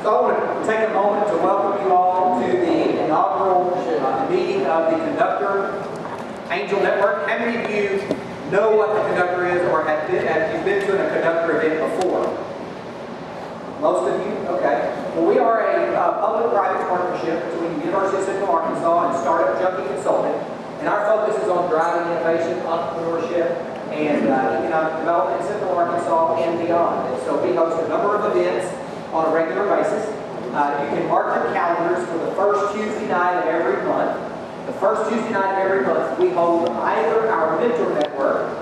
So I want to take a moment to welcome you all to the inaugural meeting of the Conductor Angel Network. How many of you know what the Conductor is or have you been to a Conductor event before? Most of you? Okay. Well, we are a public-private partnership between the University of Central Arkansas and Startup Junkie Consulting. And our focus is on driving innovation, entrepreneurship, and economic development in Central Arkansas and beyond. And so we host a number of events on a regular basis. You can mark your calendars for the first Tuesday night of every month. The first Tuesday night of every month, we hold either our Mentor Network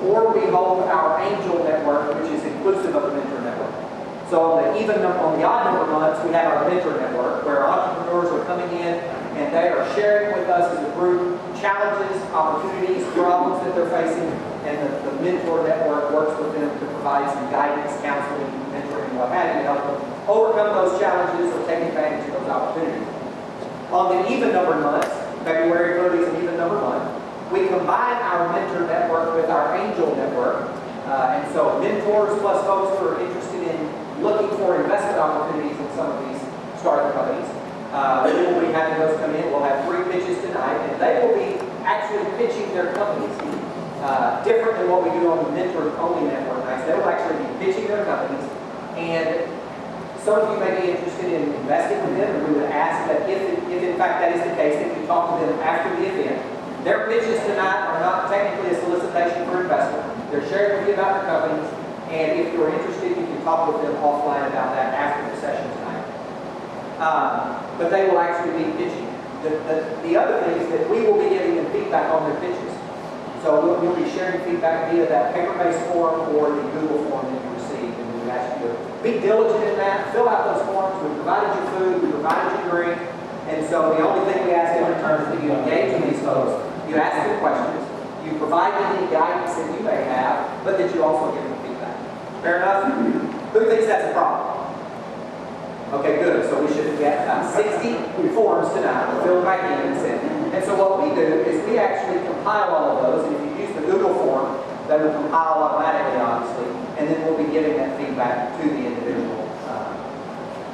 or we hold our Angel Network, which is inclusive of the Mentor Network. So on the odd number months, we have our Mentor Network, where entrepreneurs are coming in and they are sharing with us as a group challenges, opportunities, problems that they're facing, and the Mentor Network works with them to provide some guidance, counseling, mentoring, what have you, to help them overcome those challenges or take advantage of those opportunities. On the even number months, February really is an even number month, we combine our Mentor Network with our Angel Network. And so mentors plus folks who are interested in looking for investment opportunities in some of these startup companies. We will be having those come in. We'll have 3 pitches tonight, and they will be actually pitching their companies. Different than what we do on the mentor-only network nights. They will actually be pitching their companies, and some of you may be interested in investing with them, and we would ask that if in fact that is the case, that you talk to them after the event. Their pitches tonight are not technically a solicitation for investment. They're sharing with you about their companies, and if you're interested, you can talk with them offline about that after the session tonight. But they will actually be pitching. The other thing is that we will be giving them feedback on their pitches. So we'll be sharing feedback via that paper-based form or the Google form that you received, and we ask you to be diligent in that, fill out those forms. We provided you food, we provided you drink, and so the only thing we ask in return is that you engage with these folks, you ask them questions, you provide any guidance that you may have, but that you also give them feedback. Fair enough? Who thinks that's a problem? Okay, good. So we should get 60 forms tonight. We'll fill them back in and send. And so what we do is we actually compile all of those, and if you use the Google form, they will compile automatically, obviously, and then we'll be giving that feedback to the individual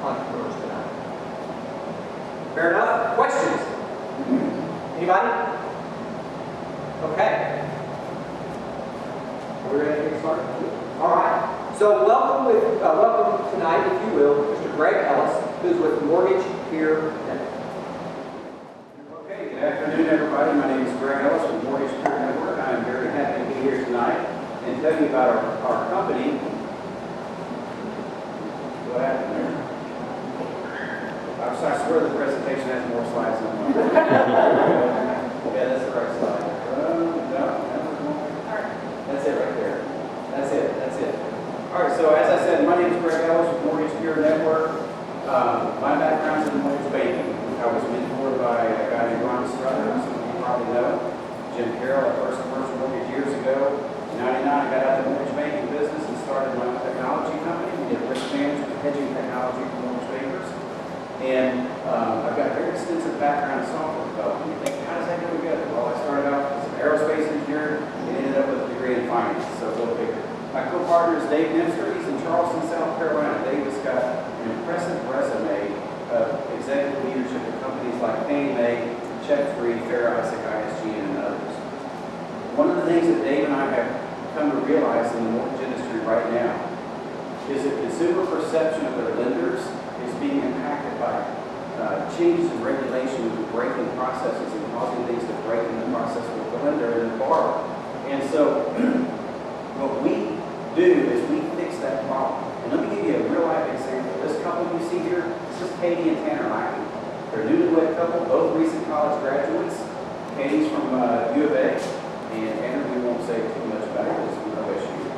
entrepreneurs tonight. Fair enough? Questions? Anybody? Okay. Are we ready to get started? All right. So welcome tonight, if you will, Mr. Greg Ellis, who's with Mortgage Peer Network. Okay, good afternoon, everybody. My name is Greg Ellis with Mortgage Peer Network. I am very happy to be here tonight and tell you about our company. What happened there? I swear the presentation has more slides than one. Yeah, that's the right slide. No. That's it right there. That's it. All right, so as I said, my name is Greg Ellis with Mortgage Peer Network. My background is in mortgage banking. I was mentored by a guy named Ron Struther, some of you probably know. Jim Carroll, our first commercial mortgage years ago. In '99, I got out of the mortgage banking business and started my own technology company. We did risk management and hedging technology for mortgage bankers. And I've got a very extensive background in software development. You think, how does that go together? Well, I started out as an aerospace engineer and ended up with a degree in finance, so a little bigger. My co-partner is Dave Nemster. He's in Charleston, South Carolina. Dave has got an impressive resume of executive leadership at companies like Fannie Mae, Check Free, Fair Isaac, ISG, and others. One of the things that Dave and I have come to realize in the mortgage industry right now is that consumer perception of their lenders is being impacted by changes in regulation with breaking processes and causing things to break in the process with the lender and the borrower. And so what we do is we fix that problem. And let me give you a real life example. This couple you see here, this is Katie and Tanner Lackey. They're a newlywed couple, both recent college graduates. Katie's from U of A, and Tanner, we won't say too much about it because no issue.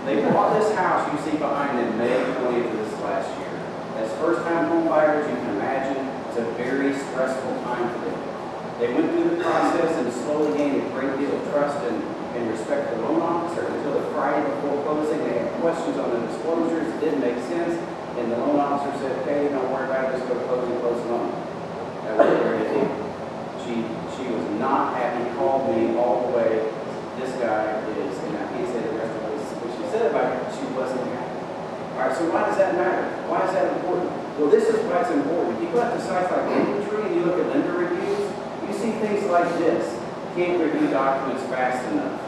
They bought this house you see behind them May 20th of this last year. As first-time home buyers, you can imagine it's a very stressful time for them. They went through the process and slowly gained a great deal of trust and respect for the loan officer until the Friday before closing. They had questions on the disclosures. It didn't make sense. And the loan officer said, "Hey, don't worry about it. Just go close the loan." That was very deep. She was not happy. Called me all the way. This guy is, and I can't say the rest of what she said about it. She wasn't happy. All right, so why does that matter? Why is that important? Well, this is why it's important. If you go out to sites like Inventory and you look at lender reviews, you see things like this. Can't review documents fast enough.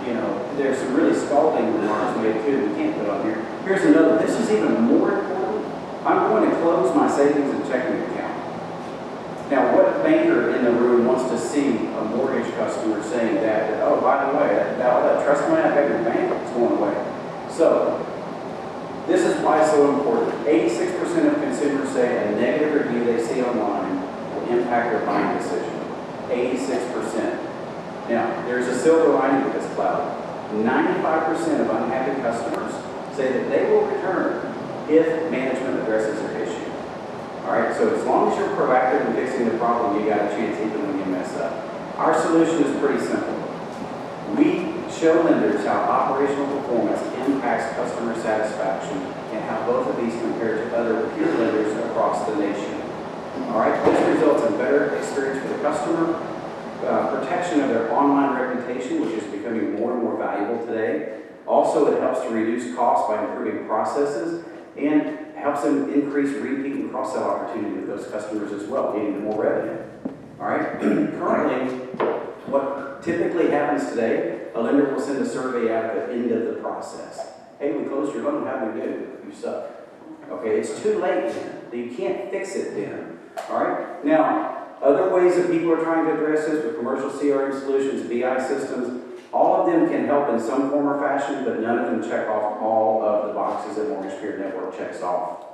You know, there's some really scalding remarks made too. We can't put on here. Here's another. This is even more important. I'm going to close my savings and checking account. Now, what banker in the room wants to see a mortgage customer saying that oh, by the way, all that trust money I got in your bank is going away? So, this is why it's so important. 86% of consumers say a negative review they see online will impact their buying decision. 86%. Now, there's a silver lining to this cloud. 95% of unhappy customers say that they will return if management addresses their issue. All right, so as long as you're proactive in fixing the problem, you got a chance even when you mess up. Our solution is pretty simple. We show lenders how operational performance impacts customer satisfaction and how both of these compare to other peer lenders across the nation. All right, this results in better experience for the customer, protection of their online reputation, which is becoming more and more valuable today. Also, it helps to reduce costs by improving processes and helps them increase repeat and cross-sell opportunity with those customers as well, getting them more revenue. All right, currently, what typically happens today, a lender will send a survey out at the end of the process. Hey, we closed your loan, how do we do? You suck. Okay, it's too late then. You can't fix it then. All right, now, other ways that people are trying to address this with commercial CRM solutions, BI systems, all of them can help in some form or fashion, but none of them check off all of the boxes that Mortgage Peer Network checks off.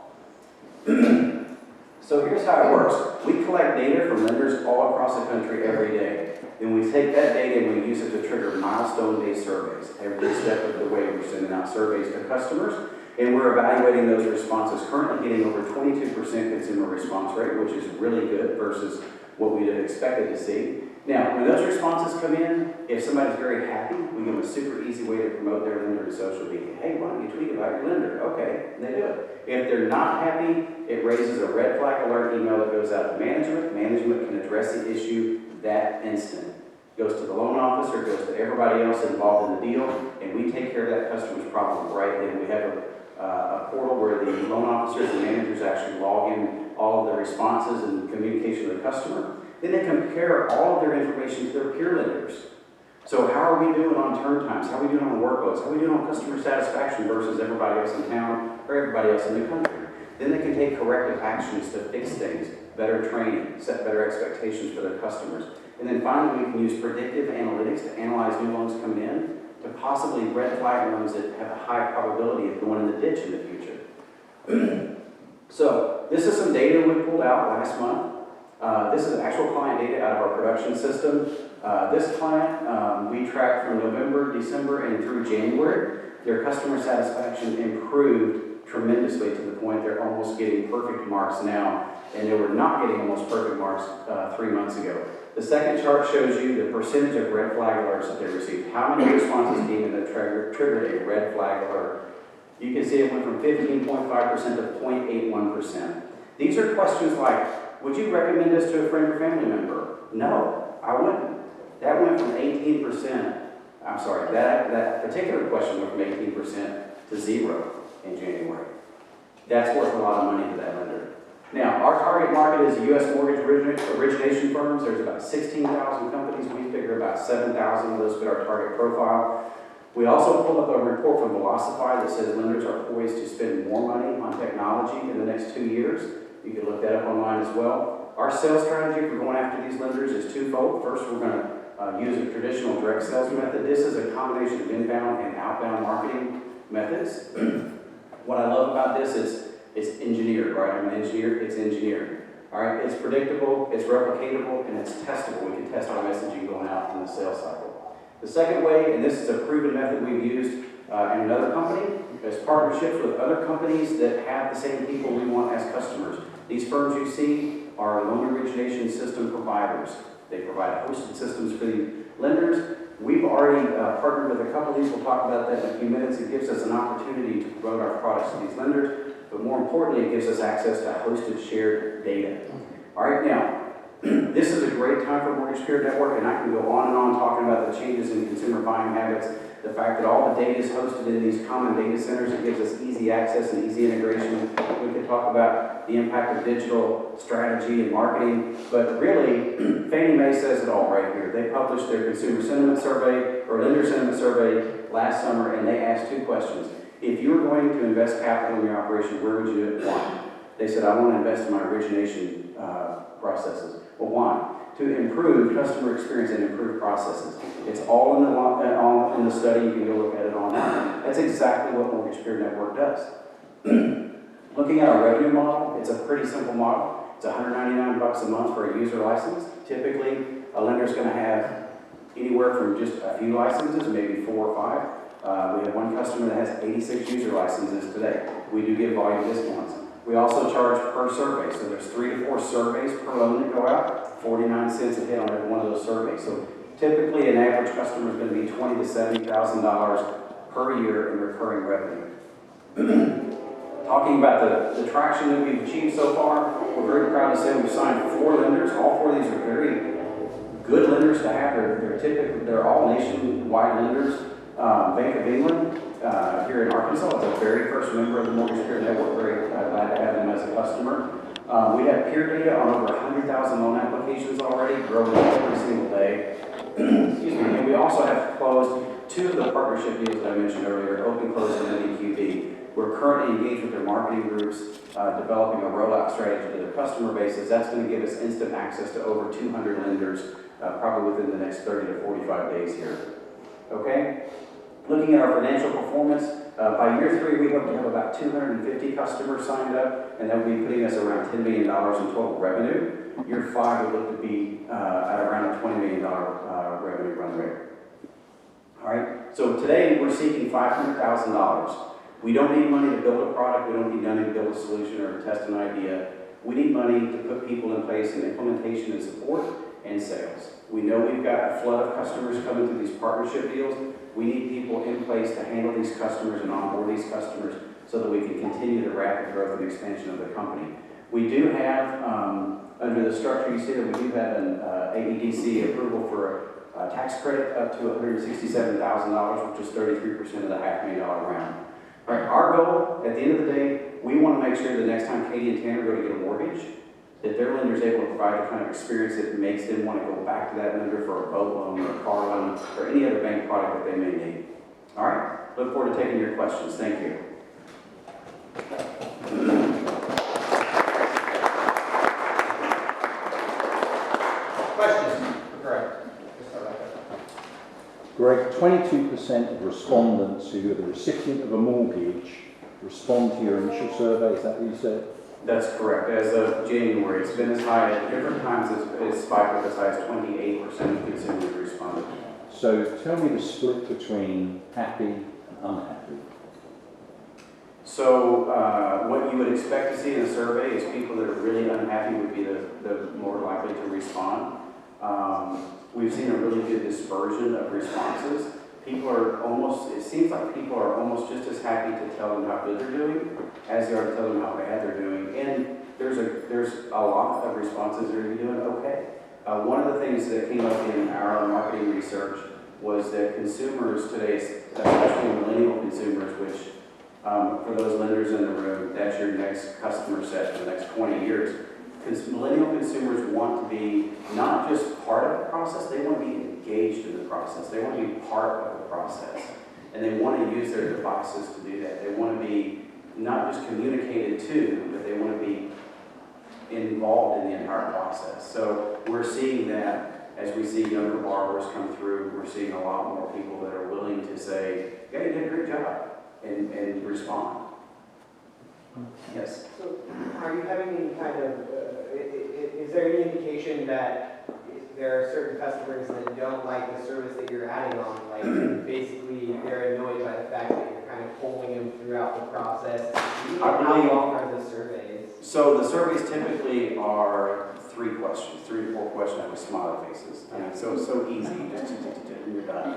So here's how it works. We collect data from lenders all across the country every day. Then we take that data and we use it to trigger milestone-based surveys. Every step of the way we're sending out surveys to customers, and we're evaluating those responses, currently getting over 22% consumer response rate, which is really good versus what we'd have expected to see. Now, when those responses come in, if somebody's very happy, we give them a super easy way to promote their lender in social media. Hey, why don't you tweet about your lender? Okay, and they do it. If they're not happy, it raises a red flag alert email that goes out to management. Management can address the issue that instant. It goes to the loan officer, it goes to everybody else involved in the deal, and we take care of that customer's problem right then. We have a portal where the loan officers and managers actually log in all of the responses and communication with the customer. Then they compare all of their information to their peer lenders. So how are we doing on turn times? How are we doing on workloads? How are we doing on customer satisfaction versus everybody else in town or everybody else in the country? Then they can take corrective actions to fix things, better training, set better expectations for their customers. And then finally, we can use predictive analytics to analyze new loans coming in to possibly red flag loans that have a high probability of going in the ditch in the future. So this is some data we pulled out last month. This is actual client data out of our production system. This client, we tracked from November, December, and through January. Their customer satisfaction improved tremendously to the point they're almost getting perfect marks now, and they were not getting almost perfect marks 3 months ago. The second chart shows you the percentage of red flag alerts that they received. How many responses came in that triggered a red flag alert? You can see it went from 15.5% to 0.81%. These are questions like, would you recommend this to a friend or family member? No, I wouldn't. That went from 18%. I'm sorry, that particular question went from 18% to 0 in January. That's worth a lot of money to that lender. Now, our target market is U.S. mortgage origination firms. There's about 16,000 companies. We figure about 7,000 of those fit our target profile. We also pulled up a report from Velocify that says lenders are poised to spend more money on technology in the next 2 years. You can look that up online as well. Our sales strategy for going after these lenders is twofold. First, we're going to use a traditional direct sales method. This is a combination of inbound and outbound marketing methods. What I love about this is it's engineered, right? I'm an engineer, it's engineered. All right, it's predictable, it's replicatable, and it's testable. We can test our messaging going out in the sales cycle. The second way, and this is a proven method we've used in another company, is partnerships with other companies that have the same people we want as customers. These firms you see are loan origination system providers. They provide hosted systems for the lenders. We've already partnered with a couple of these. We'll talk about that in a few minutes. It gives us an opportunity to promote our products to these lenders, but more importantly, it gives us access to hosted shared data. All right, now, this is a great time for Mortgage Peer Network, and I can go on and on talking about the changes in consumer buying habits. The fact that all the data is hosted in these common data centers, it gives us easy access and easy integration. We could talk about the impact of digital strategy and marketing, but really, Fannie Mae says it all right here. They published their consumer sentiment survey, or lender sentiment survey last summer, and they asked 2 questions. If you were going to invest capital in your operation, where would you do it? Why? They said, I want to invest in my origination processes. Well, why? To improve customer experience and improve processes. It's all in the study. You can go look at it online. That's exactly what Mortgage Peer Network does. Looking at our revenue model, it's a pretty simple model. It's $199 a month for a user license. Typically, a lender's going to have anywhere from just a few licenses, maybe 4 or 5. We have one customer that has 86 user licenses today. We do give volume discounts. We also charge per survey, so there's 3 to 4 surveys per loan that go out, 49 cents a hit on every one of those surveys. So typically, an average customer is going to be $20,000 to $70,000 per year in recurring revenue. Talking about the traction that we've achieved so far, we're very proud to say we've signed 4 lenders. All 4 of these are very good lenders to have. They're all nationwide lenders. Bank of England here in Arkansas is the very first member of the Mortgage Peer Network. Very glad to have them as a customer. We have peer data on over 100,000 loan applications already, growing every single day. Excuse me. And we also have closed 2 of the partnership deals that I mentioned earlier, Open Close and MDQB. We're currently engaged with their marketing groups, developing a rollout strategy to their customer bases. That's going to give us instant access to over 200 lenders, probably within the next 30 to 45 days here. Okay? Looking at our financial performance, by year 3, we hope to have about 250 customers signed up, and that will be putting us around $10 million in total revenue. Year 5 would look to be at around a $20 million revenue run rate. All right, so today we're seeking $500,000. We don't need money to build a product. We don't need money to build a solution or test an idea. We need money to put people in place in implementation and support and sales. We know we've got a flood of customers coming through these partnership deals. We need people in place to handle these customers and onboard these customers so that we can continue the rapid growth and expansion of the company. We do have, under the structure you see that we do have an AEDC approval for a tax credit up to $167,000, which is 33% of the $500,000 round. All right, our goal, at the end of the day, we want to make sure the next time Katie and Tanner go to get a mortgage, that their lender is able to provide the kind of experience that makes them want to go back to that lender for a boat loan or a car loan or any other bank product that they may need. All right, look forward to taking your questions. Thank you. Questions? Greg. Greg, 22% of respondents who are the recipient of a mortgage respond to your initial survey. Is that what you said? That's correct. As of January, it's been as high at different times. It's spiked up as high as 28% of consumers responded. So tell me the split between happy and unhappy. So what you would expect to see in a survey is people that are really unhappy would be the more likely to respond. We've seen a really good dispersion of responses. It seems like people are almost just as happy to tell them how good they're doing as they are to tell them how bad they're doing. And there's a lot of responses that are doing okay. One of the things that came up in our marketing research was that consumers today, especially millennial consumers, which for those lenders in the room, that's your next customer set for the next 20 years. Millennial consumers want to be not just part of the process, they want to be engaged in the process. They want to be part of the process. And they want to use their devices to do that. They want to be not just communicated to, but they want to be involved in the entire process. So we're seeing that as we see younger borrowers come through, we're seeing a lot more people that are willing to say, yeah, you did a great job, and respond. Yes? So are you having any kind of, is there any indication that there are certain customers that don't like the service that you're adding on? Like basically they're annoyed by the fact that you're kind of polling them throughout the process. How long are the surveys? So the surveys typically are 3 questions, 3 to 4 questions with smiley faces. I mean, so easy, just and you're done.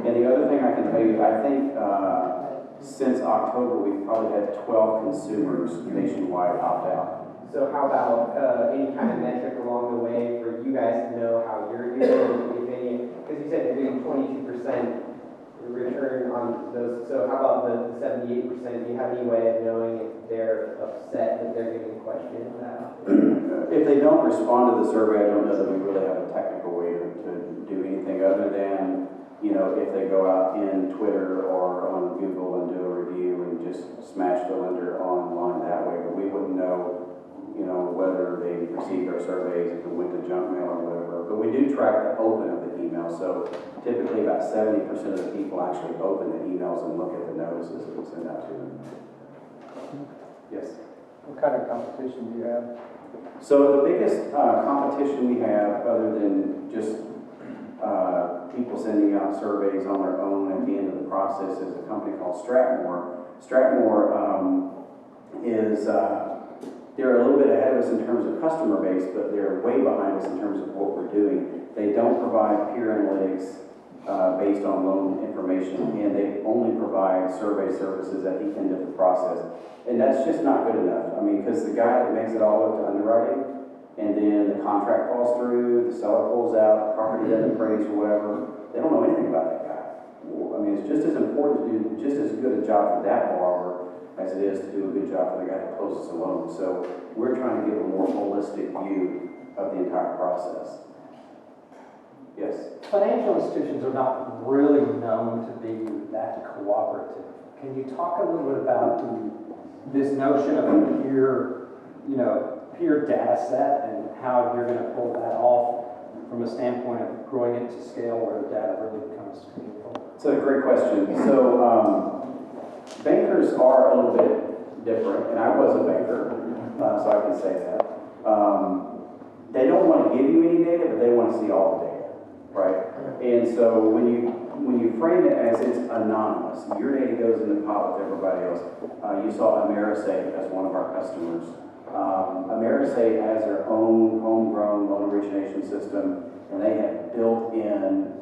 And the other thing I can tell you, I think since October we've probably had 12 consumers nationwide opt out. So how about any kind of metric along the way for you guys to know how you're doing, if any? Because you said you're getting 22% return on those? So how about the 78%? Do you have any way of knowing if they're upset that they're getting questioned about? If they don't respond to the survey, I don't know that we really have a technical way to do anything other than, if they go out in Twitter or on Google and do a review and just smash the lender online that way, but we wouldn't know, whether they received our surveys, if it went to junk mail or whatever. But we do track the open of the email, so typically about 70% of the people actually open the emails and look at the notices that we send out to them. Yes? What kind of competition do you have? So the biggest competition we have, other than just people sending out surveys on their own at the end of the process, is a company called Stratmore. Stratmore is they're a little bit ahead of us in terms of customer base, but they're way behind us in terms of what we're doing. They don't provide peer analytics based on loan information, and they only provide survey services at the end of the process. And that's just not good enough. I mean, because the guy that makes it all up to underwriting, and then the contract falls through, the seller pulls out, the property doesn't appraise or whatever, they don't know anything about that guy. I mean, it's just as important to do just as good a job for that borrower as it is to do a good job for the guy that closes the loan. So we're trying to give a more holistic view of the entire process. Yes? Financial institutions are not really known to be that cooperative. Can you talk a little bit about this notion of a peer data set and how you're going to pull that off from a standpoint of growing it to scale where the data really becomes meaningful? It's a great question. So bankers are a little bit different, and I was a banker, so I can say that. They don't want to give you any data, but they want to see all the data, right? And so when you frame it as it's anonymous, your data goes in the pot with everybody else. You saw AmeriSave as one of our customers. AmeriSave has their own homegrown loan origination system, and they have built in,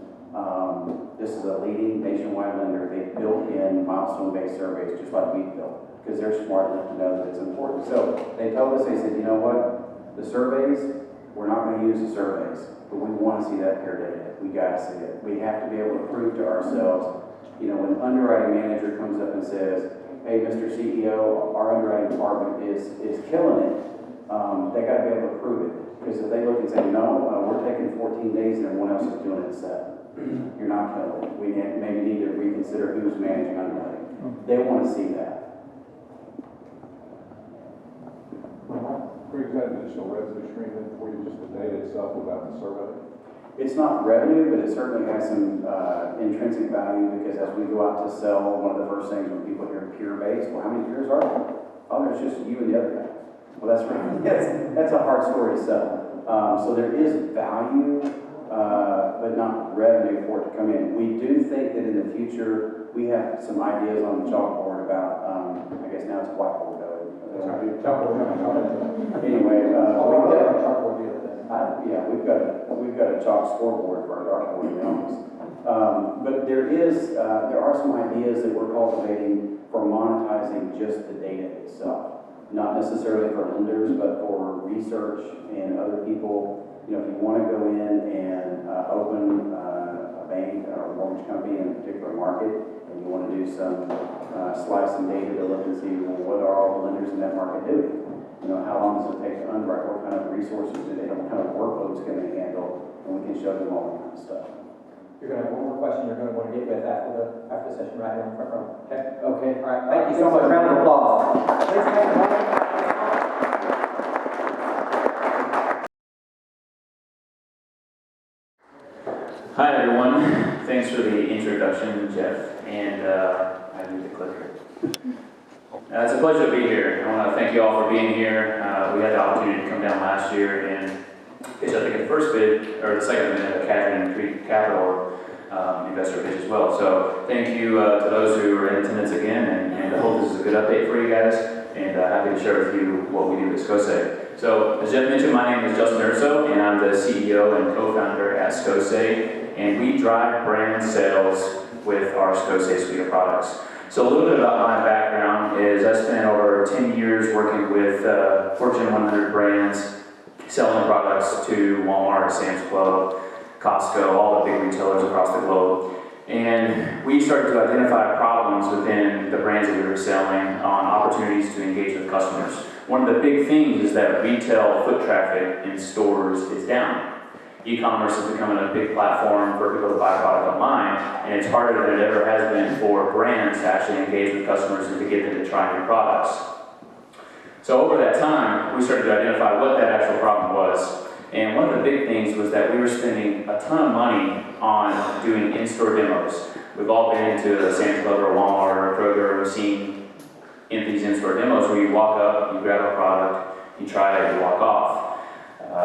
this is a leading nationwide lender, they built in milestone-based surveys just like we built, because they're smart enough to know that it's important. So they told us, they said, you know what, the surveys, we're not going to use the surveys, but we want to see that peer data. We got to see it. We have to be able to prove to ourselves, when an underwriting manager comes up and says, hey, Mr. CEO, our underwriting department is killing it, they got to be able to prove it. Because if they look and say, no, we're taking 14 days and everyone else is doing it in 7, you're not killing it. We maybe need to reconsider who's managing underwriting. They want to see that. Brings that additional revenue stream in for you, just the data itself without the survey? It's not revenue, but it certainly has some intrinsic value, because as we go out to sell, one of the first things when people hear peer-based, well, how many peers are there? Oh, there's just you and the other guy. Well, that's right. That's a hard story to sell. So there is value, but not revenue for it to come in. We do think that in the future, we have some ideas on the chalkboard about, I guess now it's whiteboard though. Anyway, we've got a chalk scoreboard for our dartboard in the office. But there are some ideas that we're cultivating for monetizing just the data itself. Not necessarily for lenders, but for research and other people. If you want to go in and open a bank or a mortgage company in a particular market, and you want to do some slice some data to look and see, well, what are all the lenders in that market doing? How long does it take to underwrite? What kind of resources do they have? What kind of workloads can they handle? And we can show them all that kind of stuff. You're going to have one more question you're going to want to get with after the session right here in the front row. Okay? Okay. All right. Thank you so much. Round of applause. Please take a moment. Hi everyone, thanks for the introduction, Jeff, and I need the clicker. It's a pleasure to be here. I want to thank you all for being here. We had the opportunity to come down last year and pitch, I think, the first bid, or the second bid, of Cadron Creek Capital investor pitch as well. So thank you to those who are in attendance again, and I hope this is a good update for you guys, and happy to share with you what we do at SCOSE. So as Jeff mentioned, my name is Justin Urso, and I'm the CEO and co-founder at SCOSE. And we drive brand sales with our SCOSE suite of products. So a little bit about my background is I spent over 10 years working with Fortune 100 brands, selling products to Walmart, Sam's Club, Costco, all the big retailers across the globe. And we started to identify problems within the brands that we were selling on opportunities to engage with customers. One of the big things is that retail foot traffic in stores is down. E-commerce is becoming a big platform for people to buy product online, and it's harder than it ever has been for brands to actually engage with customers and to get them to try new products. So over that time, we started to identify what that actual problem was. And one of the big things was that we were spending a ton of money on doing in-store demos. We've all been into a Sam's Club or Walmart or Kroger, we've seen in these in-store demos where you walk up, you grab a product, you try it, you walk off.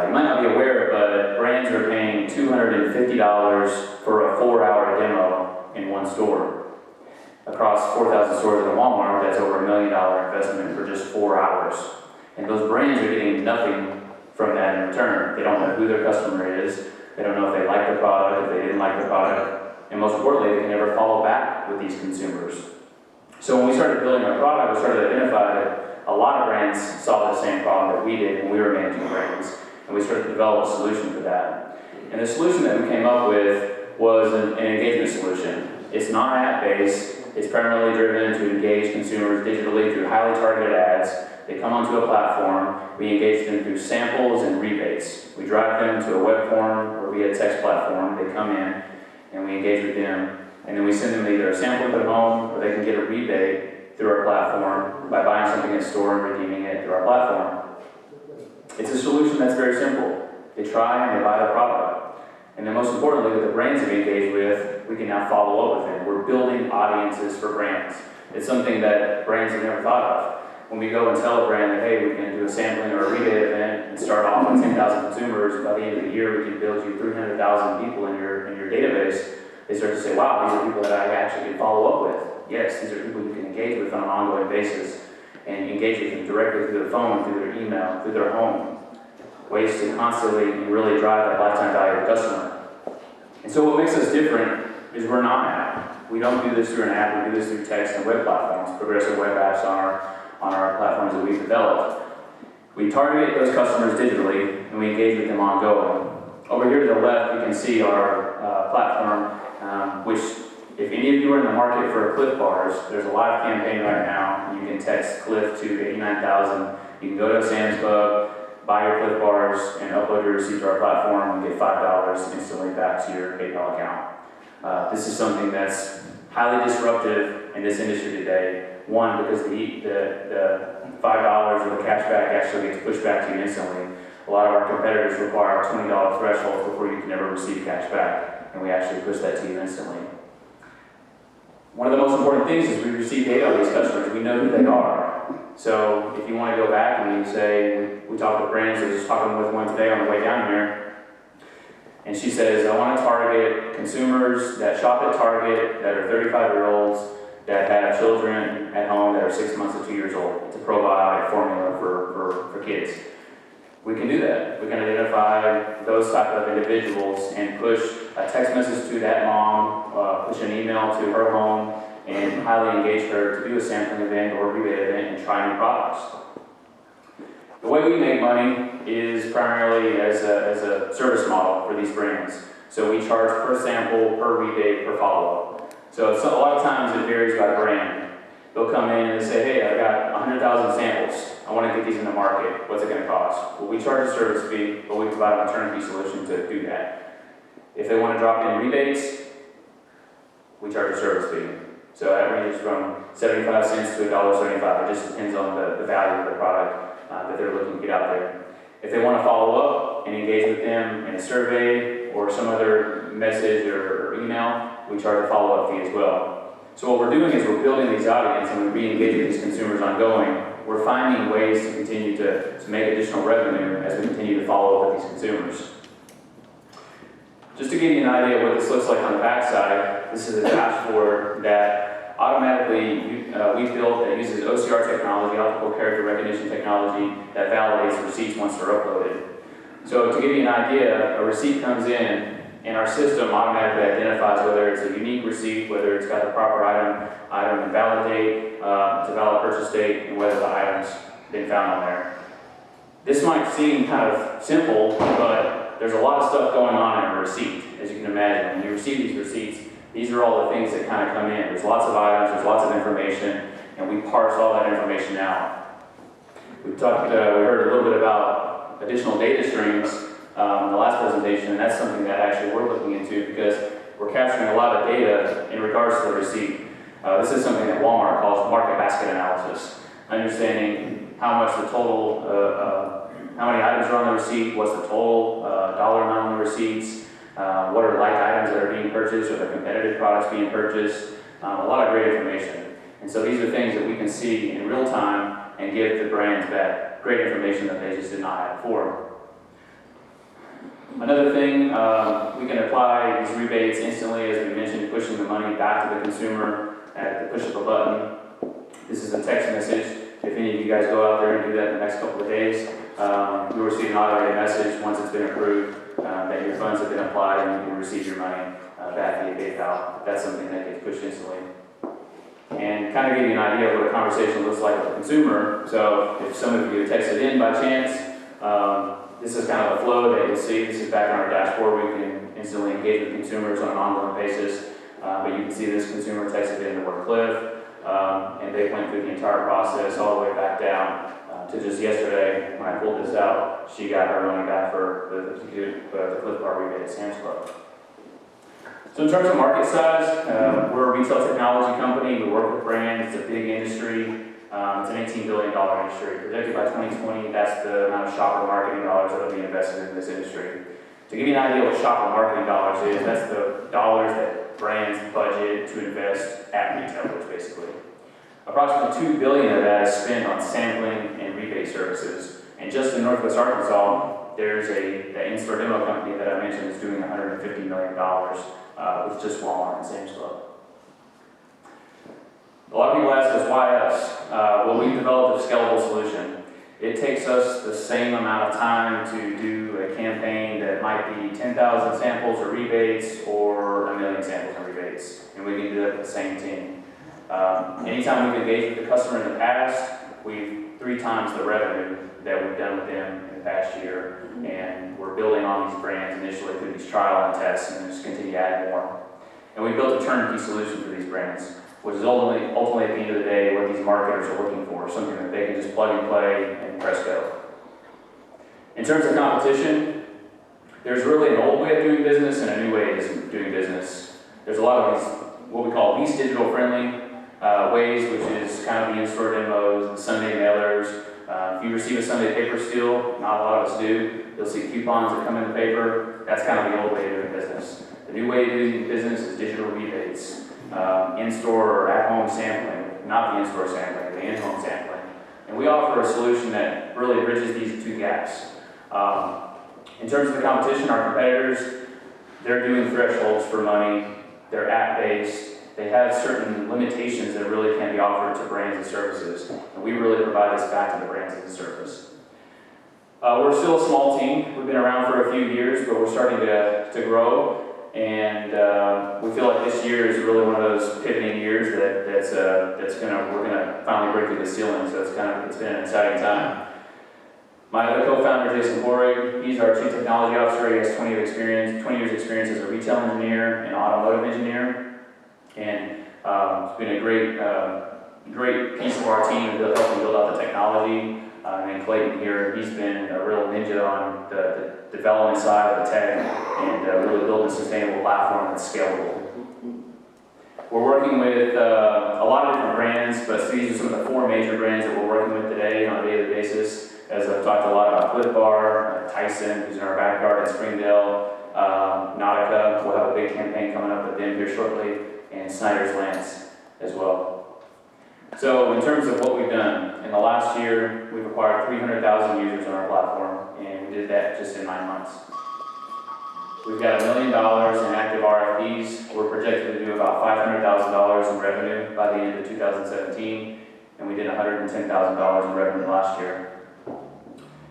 You might not be aware, but brands are paying $250 for a 4-hour demo in one store. Across 4,000 stores at a Walmart, that's over $1 million investment for just 4 hours. And those brands are getting nothing from that in return. They don't know who their customer is, they don't know if they like the product, if they didn't like the product, and most importantly, they can never follow back with these consumers. So when we started building our product, we started to identify that a lot of brands saw the same problem that we did when we were managing brands, and we started to develop a solution for that. And the solution that we came up with was an engagement solution. It's not app-based, it's primarily driven to engage consumers digitally through highly targeted ads. They come onto a platform, we engage them through samples and rebates. We drive them to a web form or via text platform, they come in and we engage with them, and then we send them either a sample to their home or they can get a rebate through our platform by buying something in store and redeeming it through our platform. It's a solution that's very simple. They try and they buy the product. And then most importantly, with the brands that we engage with, we can now follow up with them. We're building audiences for brands. It's something that brands have never thought of. When we go and tell a brand that, hey, we can do a sampling or a rebate event and start off with 10,000 consumers, by the end of the year we can build you 300,000 people in your database, they start to say, wow, these are people that I actually can follow up with. Yes, these are people you can engage with on an ongoing basis and engage with them directly through their phone, through their email, through their home. Ways to constantly and really drive that lifetime value of the customer. And so what makes us different is we're not an app. We don't do this through an app, we do this through text and web platforms, progressive web apps on our platforms that we've developed. We target those customers digitally and we engage with them ongoing. Over here to the left, you can see our platform, which if any of you are in the market for Cliff bars, there's a live campaign right now. You can text Cliff to 89,000. You can go to a Sam's Club, buy your Cliff bars, and upload your receipt to our platform and get $5 instantly back to your PayPal account. This is something that's highly disruptive in this industry today. One, because the $5 or the cash back actually gets pushed back to you instantly. A lot of our competitors require $20 thresholds before you can ever receive cash back, and we actually push that to you instantly. One of the most important things is we receive data on these customers. We know who they are. So if you want to go back and you say, we talk with brands, I was just talking with one today on the way down here, and she says, I want to target consumers that shop at Target that are 35-year-olds that have children at home that are 6 months to 2 years old. It's a probiotic formula for kids. We can do that. We can identify those type of individuals and push a text message to that mom, push an email to her home, and highly engage her to do a sampling event or a rebate event and try new products. The way we make money is primarily as a service model for these brands. So we charge per sample, per rebate, per follow-up. So a lot of times it varies by brand. They'll come in and they say, hey, I've got 100,000 samples. I want to get these in the market. What's it going to cost? Well, we charge a service fee, but we provide a turnkey solution to do that. If they want to drop in rebates, we charge a service fee. So that ranges from 75 cents to $1.75. It just depends on the value of the product that they're looking to get out there. If they want to follow up and engage with them in a survey or some other message or email, we charge a follow-up fee as well. So what we're doing is we're building these audiences and we re-engage with these consumers ongoing. We're finding ways to continue to make additional revenue as we continue to follow up with these consumers. Just to give you an idea of what this looks like on the backside, this is a dashboard that automatically we built that uses OCR technology, optical character recognition technology, that validates receipts once they're uploaded. So to give you an idea, a receipt comes in and our system automatically identifies whether it's a unique receipt, whether it's got the proper item and validate, it's a valid purchase date, and whether the item's been found on there. This might seem kind of simple, but there's a lot of stuff going on in a receipt, as you can imagine. When you receive these receipts, These are all the things that kind of come in. There's lots of items, there's lots of information, and we parse all that information out. We heard a little bit about additional data streams in the last presentation, and that's something that actually we're looking into because we're capturing a lot of data in regards to the receipt. This is something that Walmart calls market basket analysis, understanding how much the total, how many items are on the receipt, what's the total dollar amount on the receipts, what are like items that are being purchased, or the competitive products being purchased, a lot of great information. And so these are things that we can see in real time and give the brands that great information that they just did not have before. Another thing, we can apply these rebates instantly, as we mentioned, pushing the money back to the consumer at the push of a button. This is a text message. If any of you guys go out there and do that in the next couple of days, you'll receive an automated message once it's been approved that your funds have been applied and you can receive your money back via PayPal. That's something that gets pushed instantly. And kind of give you an idea of what a conversation looks like with the consumer. So if some of you texted in by chance, this is kind of a flow that you'll see. This is back on our dashboard. We can instantly engage with consumers on an ongoing basis. But you can see this consumer texted in the word Cliff, and they went through the entire process all the way back down to just yesterday. When I pulled this out, she got her money back for the Cliff Bar rebate at Sam's Club. So in terms of market size, we're a retail technology company. We work with brands. It's a big industry. It's an $18 billion industry. Projected by 2020, that's the amount of shopper marketing dollars that will be invested in this industry. To give you an idea what shopper marketing dollars is, that's the dollars that brands budget to invest at retailers, basically. Approximately $2 billion of that is spent on sampling and rebate services. And just in Northwest Arkansas, there's the in-store demo company that I mentioned is doing $150 million with just Walmart and Sam's Club. A lot of people ask us, why us? Well, we've developed a scalable solution. It takes us the same amount of time to do a campaign that might be 10,000 samples or rebates or 1 million samples and rebates, and we can do that with the same team. Anytime we've engaged with the customer in the past, we've 3 times the revenue that we've done with them in the past year, and we're building on these brands initially through these trial and tests, and just continue to add more. And we built a turnkey solution for these brands, which is ultimately at the end of the day what these marketers are looking for, something that they can just plug and play and press go. In terms of competition, there's really an old way of doing business and a new way of doing business. There's a lot of these, what we call least digital friendly ways, which is kind of the in-store demos, the Sunday mailers. If you receive a Sunday paper still, not a lot of us do, you'll see coupons that come in the paper. That's kind of the old way of doing business. The new way of doing business is digital rebates. In-store or at-home sampling, not the in-store sampling, the in-home sampling. And we offer a solution that really bridges these 2 gaps. In terms of the competition, our competitors, they're doing thresholds for money, they're app-based, they have certain limitations that really can't be offered to brands and services. And we really provide this back to the brands and service. We're still a small team. We've been around for a few years, but we're starting to grow. And we feel like this year is really one of those pivoting years we're gonna finally break through the ceiling. So it's been an exciting time. My other co-founder, Jason Corey, he's our Chief Technology Officer. He has 20 years experience as a retail engineer and automotive engineer. And it's been a great piece of our team to help build out the technology. And Clayton here, he's been a real ninja on the development side of the tech and really building a sustainable platform that's scalable. We're working with a lot of different brands, but these are some of the 4 major brands that we're working with today on a daily basis. As I've talked a lot about Cliff Bar, Tyson, who's in our backyard in Springdale, Nautica, we'll have a big campaign coming up with them here shortly, and Snyder's Lance as well. So in terms of what we've done, in the last year, we've acquired 300,000 users on our platform, and we did that just in 9 months. We've got $1 million in active RFPs. We're projected to do about $500,000 in revenue by the end of 2017, and we did $110,000 in revenue last year.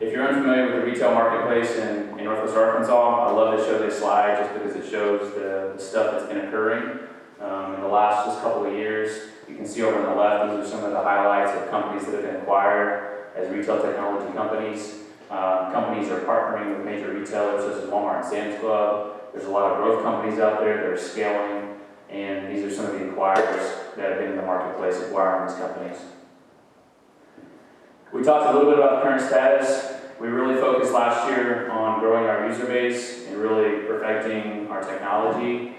If you're unfamiliar with the retail marketplace in Northwest Arkansas, I love to show this slide just because it shows the stuff that's been occurring in the last just couple of years. You can see over on the left, these are some of the highlights of companies that have been acquired as retail technology companies. Companies are partnering with major retailers such as Walmart and Sam's Club. There's a lot of growth companies out there that are scaling. And these are some of the acquirers that have been in the marketplace acquiring these companies. We talked a little bit about the current status. We really focused last year on growing our user base and really perfecting our technology.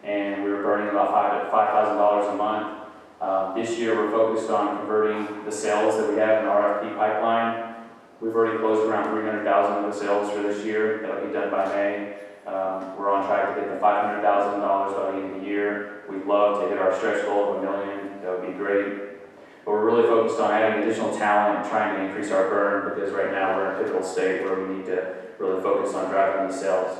And we were burning about $5,000 a month. This year we're focused on converting the sales that we have in our RFP pipeline. We've already closed around $300,000 of the sales for this year. That'll be done by May. We're on track to get the $500,000 by the end of the year. We'd love to hit our stretch goal of $1 million. That would be great. But we're really focused on adding additional talent and trying to increase our burn, because right now we're in a pivotal state where we need to really focus on driving these sales.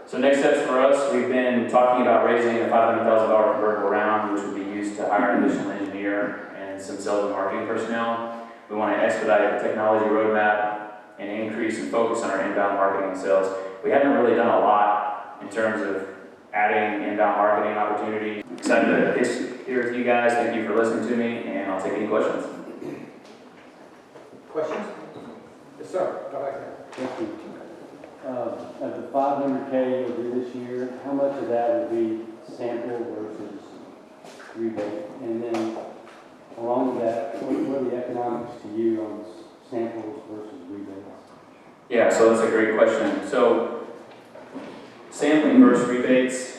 So next steps for us, we've been talking about raising a $500,000 convertible round, which would be used to hire an additional engineer and some sales and marketing personnel. We want to expedite the technology roadmap and increase and focus on our inbound marketing and sales. We haven't really done a lot in terms of adding inbound marketing opportunities. Excited to pitch here with you guys. Thank you for listening to me, and I'll take any questions. Questions? Yes, sir. Go back there. Thank you. Of the $500K you'll do this year, how much of that will be sample versus rebate? And then along with that, what are the economics to you on samples versus rebates? Yeah, so that's a great question. So sampling versus rebates,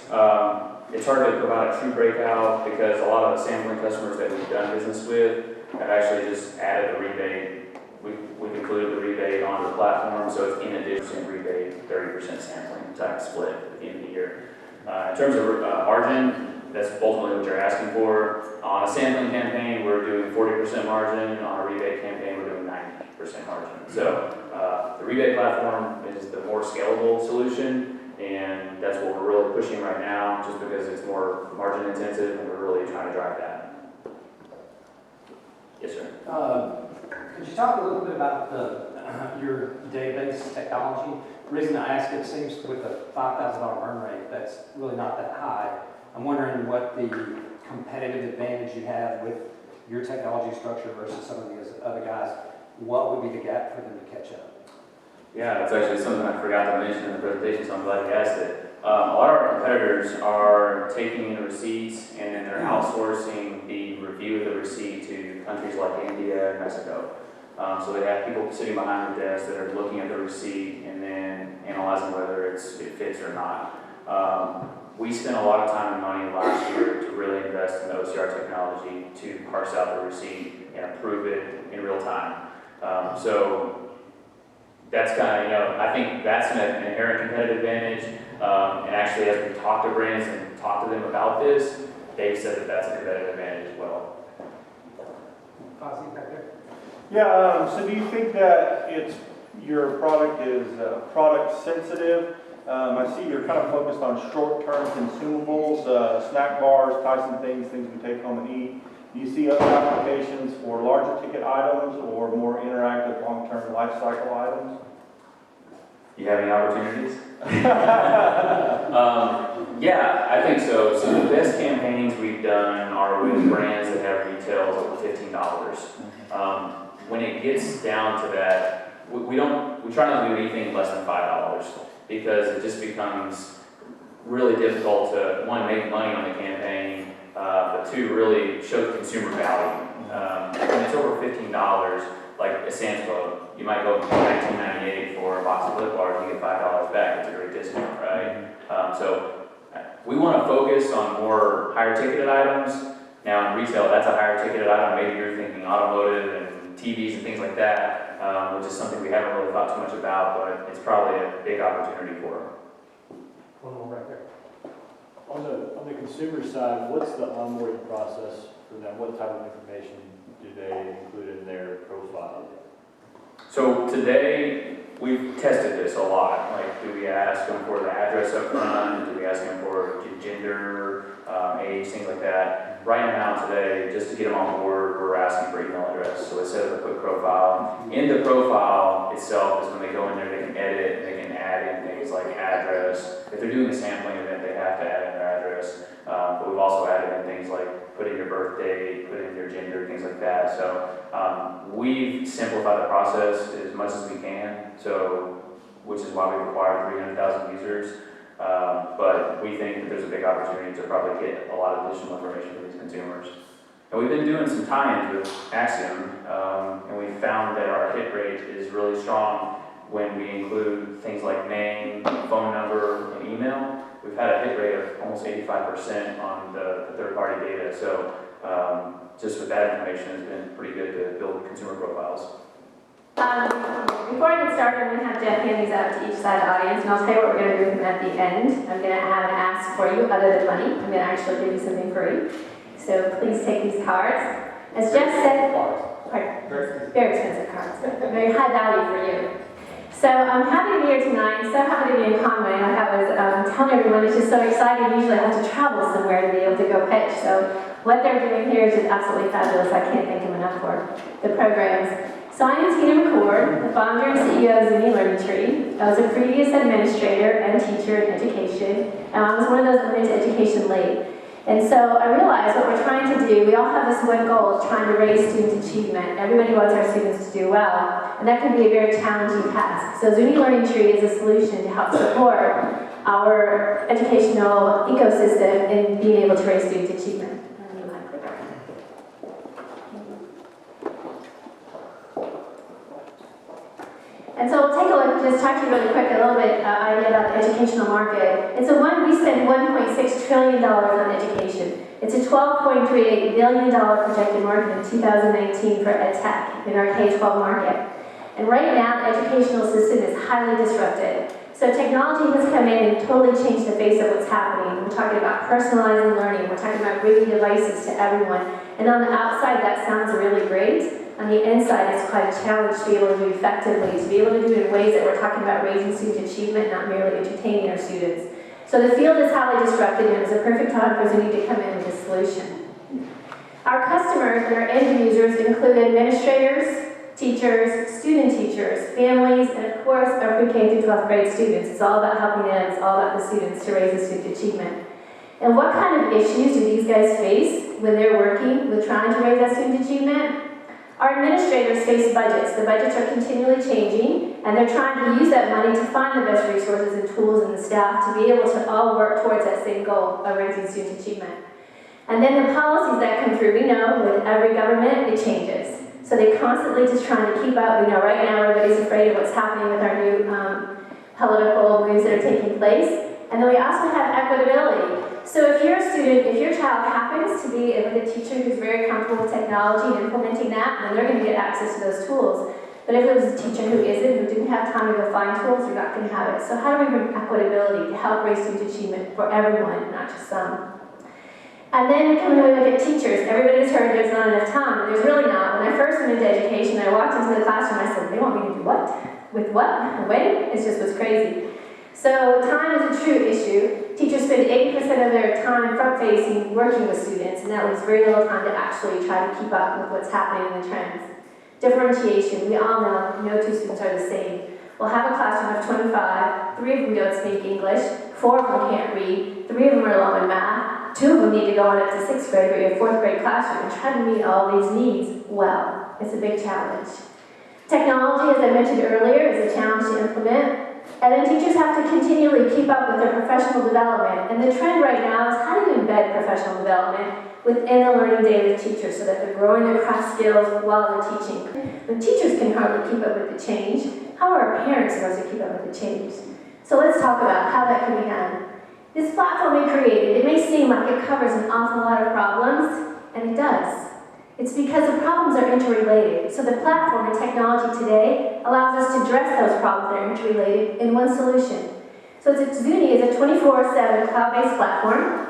it's hard to provide a true breakout because a lot of the sampling customers that we've done business with have actually just added a rebate. We've included the rebate on the platform, so it's in addition rebate, 30% sampling type split at the end of the year. In terms of margin, that's ultimately what you're asking for. On a sampling campaign, we're doing 40% margin. On a rebate campaign, we're doing 90% margin. So the rebate platform is the more scalable solution, and that's what we're really pushing right now, just because it's more margin intensive, and we're really trying to drive that. Yes, sir. Could you talk a little bit about your database technology? The reason I ask, it seems with a $5,000 burn rate, that's really not that high. I'm wondering what the competitive advantage you have with your technology structure versus some of these other guys. What would be the gap for them to catch up? Yeah, that's actually something I forgot to mention in the presentation, so I'm glad you asked it. A lot of our competitors are taking in the receipts and then they're outsourcing the review of the receipt to countries like India and Mexico. So they have people sitting behind the desk that are looking at the receipt and then analyzing whether it fits or not. We spent a lot of time and money last year to really invest in the OCR technology to parse out the receipt and approve it in real time. So that's kind of, I think that's an inherent competitive advantage. And actually, as we talk to brands and talk to them about this, they've said that that's a competitive advantage as well. Fozzie, back there. Yeah, so do you think that your product is product sensitive? I see you're kind of focused on short-term consumables, snack bars, Tyson things we take home and eat. Do you see other applications for larger ticket items or more interactive long-term life cycle items? You have any opportunities? Yeah, I think so. So the best campaigns we've done are with brands that have retails over $15. When it gets down to that, we try not to do anything less than $5 because it just becomes really difficult to, one, make money on the campaign, but two, really show the consumer value. When it's over $15, like a Sam's Club, you might go $19.98 for a box of Clip Bars, you get $5 back. It's a great discount, right? So we want to focus on more higher ticketed items. Now in retail, that's a higher ticketed item. Maybe you're thinking automotive and TVs and things like that, which is something we haven't really thought too much about, but it's probably a big opportunity for them. One more right there. On the consumer side, what's the onboarding process for them? What type of information do they include in their profile? So today, we've tested this a lot. Like, do we ask them for the address up front? Do we ask them for gender, age, things like that? Right now, today, just to get them on board, we're asking for email address. So it says a quick profile. In the profile itself is when they go in there, they can edit, they can add in things like address. If they're doing a sampling event, they have to add in their address. But we've also added in things like put in your birth date, put in your gender, things like that. So we've simplified the process as much as we can. So, which is why we require 300,000 users. But we think that there's a big opportunity to probably get a lot of additional information for these consumers. And we've been doing some tie-ins with Axiom, and we found that our hit rate is really strong when we include things like name, phone number, and email. We've had a hit rate of almost 85% on the third-party data. So just with that information, it's been pretty good to build consumer profiles. Before I get started, I'm going to have Jeff hand these out to each side of the audience, and I'll tell you what we're going to do with them at the end. I'm going to have an ask for you other than money. I'm going to actually give you something free. So please take these cards. As Jeff said, very expensive cards, very high value for you. So I'm happy to be here tonight. So happy to be in Conway. Like I was telling everyone, it's just so exciting. Usually I have to travel somewhere to be able to go pitch. So what they're doing here is just absolutely fabulous. I can't thank them enough for the programs. So I'm Tina McCord, the founder and CEO of Zuni Learning Tree. I was a previous administrator and teacher in education, and I was one of those that went into education late. And so I realized what we're trying to do, we all have this one goal of trying to raise student achievement. Everybody wants our students to do well, and that can be a very challenging task. So Zuni Learning Tree is a solution to help support our educational ecosystem in being able to raise student achievement. And so we'll take a look, just talk to you really quick, a little bit idea about the educational market. And so we spend $1.6 trillion on education. It's a $12.38 billion projected market in 2019 for ed tech in our K-12 market. And right now, the educational system is highly disrupted. So technology has come in and totally changed the face of what's happening. We're talking about personalizing learning. We're talking about bringing devices to everyone. And on the outside, that sounds really great. On the inside, it's quite a challenge to be able to do effectively, to be able to do it in ways that we're talking about raising student achievement, not merely entertaining our students. So the field is highly disrupted, and it was a perfect time for Zuni to come in with a solution. Our customers and our end users include administrators, teachers, student teachers, families, and of course, our pre-K through 12th grade students. It's all about helping them. It's all about the students to raise the student achievement. And what kind of issues do these guys face when they're working with trying to raise that student achievement? Our administrators face budgets. The budgets are continually changing, and they're trying to use that money to find the best resources and tools and the staff to be able to all work towards that same goal of raising student achievement. And then the policies that come through, we know with every government, it changes. So they constantly just trying to keep up. We know right now everybody's afraid of what's happening with our new political moves that are taking place. And then we also have equitability. So if you're a student, if your child happens to be with a teacher who's very comfortable with technology and implementing that, then they're going to get access to those tools. But if it was a teacher who isn't, who didn't have time to go find tools, they're not going to have it. So how do we bring equitability to help raise student achievement for everyone, not just some? And then when we look at teachers, everybody's heard there's not enough time, and there's really not. When I first went into education, I walked into the classroom, I said, they want me to do what? With what? When? It just was crazy. So time is a true issue. Teachers spend 80% of their time front-facing, working with students, and that leaves very little time to actually try to keep up with what's happening in the trends. Differentiation, we all know no two students are the same. We'll have a classroom of 25, 3 of them don't speak English, 4 of them can't read, 3 of them are low in math, 2 of them need to go on up to 6th grade, but you're a 4th grade classroom, and try to meet all these needs well. It's a big challenge. Technology, as I mentioned earlier, is a challenge to implement. And then teachers have to continually keep up with their professional development. And the trend right now is how do you embed professional development within the learning day of the teacher so that they're growing their craft skills while they're teaching. When teachers can hardly keep up with the change, how are our parents supposed to keep up with the change? So let's talk about how that can be done. This platform we created, it may seem like it covers an awful lot of problems, and it does. It's because the problems are interrelated. So the platform and technology today allows us to address those problems that are interrelated in one solution. So Zuni is a 24/7 cloud-based platform.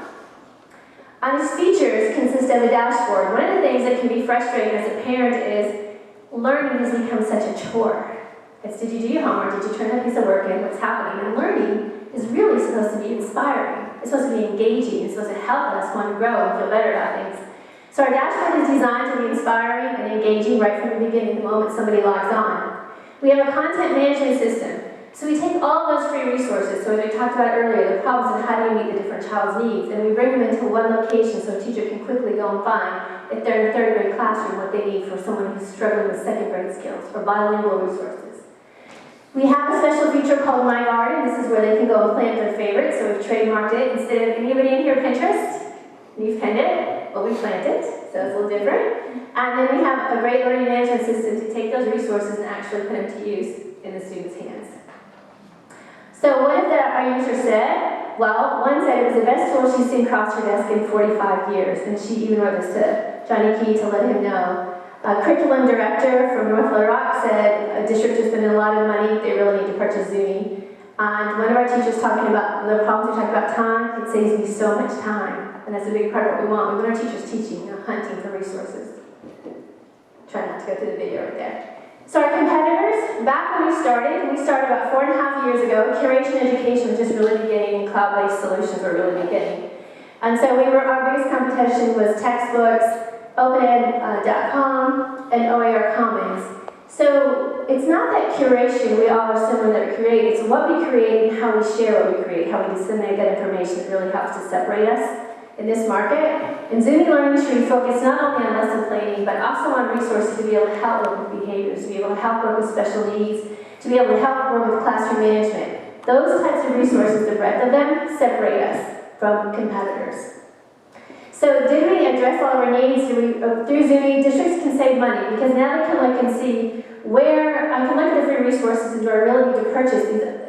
And its features consist of a dashboard. One of the things that can be frustrating as a parent is learning has become such a chore. It's did you do your homework? Did you turn that piece of work in? What's happening? And learning is really supposed to be inspiring. It's supposed to be engaging. It's supposed to help us want to grow and feel better about things. So our dashboard is designed to be inspiring and engaging right from the beginning, the moment somebody logs on. We have a content management system. So we take all those free resources, so as we talked about earlier, the problems and how do you meet the different child's needs, and we bring them into one location so a teacher can quickly go and find, if they're in a 3rd grade classroom, what they need for someone who's struggling with 2nd grade skills, or bilingual resources. We have a special feature called My Garden. This is where they can go and plant their favorites. So we've trademarked it. Instead of anybody in here Pinterest, we've pinned it, but we plant it. So it's a little different. And then we have a great learning management system to take those resources and actually put them to use in the students' hands. So what if our user said? Well, one said it was the best tool she's seen across her desk in 45 years. And she even wrote this to Johnny Key to let him know. A curriculum director from North Little Rock said a district is spending a lot of money, they really need to purchase Zuni. And one of our teachers talking about the problems we talk about time, it saves me so much time. And that's a big part of what we want. We want our teachers teaching, hunting for resources. Try not to go through the video right there. So our competitors, back when we started about 4.5 years ago, curation education was just really beginning and cloud-based solutions were really beginning. And so our biggest competition was textbooks, OpenEd.com, and OER Commons. So it's not that curation, we all are similar that we create, it's what we create and how we share what we create, how we disseminate that information that really helps to separate us in this market. And Zuni Learning Tree focus not only on lesson planning, but also on resources to be able to help work with behaviors, to be able to help work with special needs, to be able to help work with classroom management. Those types of resources, the breadth of them, separate us from competitors. So did we address all of our needs? Through Zuni, districts can save money because now they can look and see where I can look at the free resources and do I really need to purchase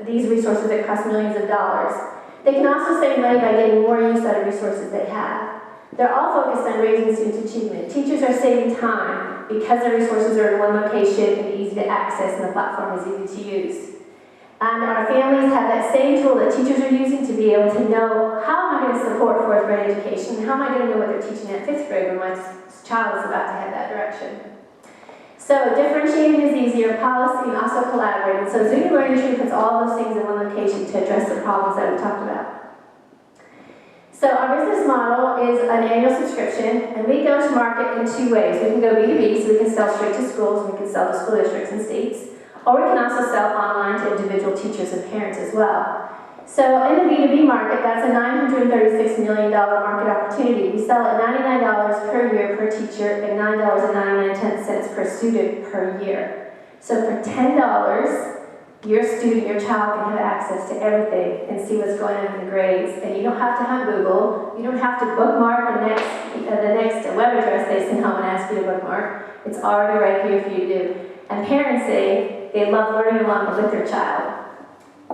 these resources that cost millions of dollars. They can also save money by getting more use out of resources they have. They're all focused on raising student achievement. Teachers are saving time because the resources are in one location and easy to access and the platform is easy to use. And our families have that same tool that teachers are using to be able to know how am I going to support fourth grade education and how am I going to know what they're teaching at fifth grade when my child is about to head that direction. So differentiating is easier, policy and also collaborating. So Zuni Learning Tree puts all those things in one location to address the problems that we talked about. So our business model is an annual subscription, and we go to market in two ways. We can go B2B, so we can sell straight to schools, and we can sell to school districts and states. Or we can also sell online to individual teachers and parents as well. So in the B2B market, that's a $936 million market opportunity. We sell at $99 per year per teacher and $9.99 per student per year. So for $10, your student, your child can have access to everything and see what's going on in the grades. And you don't have to hunt Google. You don't have to bookmark the next web address they send home and ask you to bookmark. It's already right here for you to do. And parents say they love learning along with their child.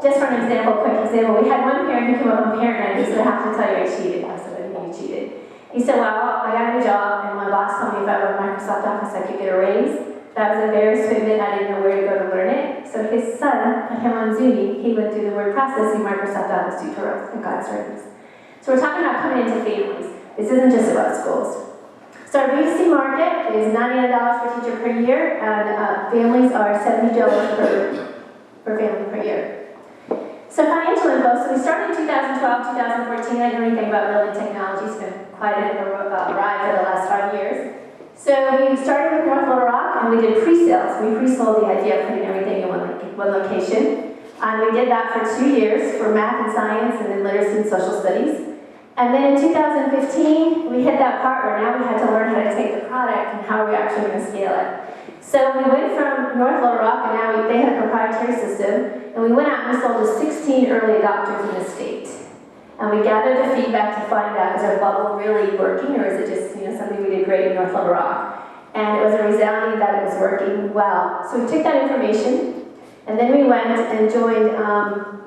Just for an example, quick example, we had one parent who came up on parent night and he said, I have to tell you I cheated. I said, what do you mean you cheated? He said, well, I got a new job and my boss told me if I went to Microsoft Office I could get a raise. That was a very swift I didn't know where to go to learn it. So his son put him on Zuni. He went through the word processing Microsoft Office tutorials and got started. So we're talking about coming into families. This isn't just about schools. So our B2C market is $99 per teacher per year, and families are $70 per family per year. So financial info, so we started in 2012, 2014. I didn't know anything about building technology. It's been quite a ride for the last 5 years. So we started with North Little Rock, and we did pre-sales. We pre-sold the idea of putting everything in one location. And we did that for 2 years for math and science, and then literacy and social studies. And then in 2015, we hit that part where now we had to learn how to take the product and how are we actually going to scale it. So we went from North Little Rock, and now they had a proprietary system, and we went out and we sold to 16 early adopters in the state. And we gathered the feedback to find out, is our bubble really working, or is it just something we did great in North Little Rock? And it was a resounding that it was working well. So we took that information, and then we went and joined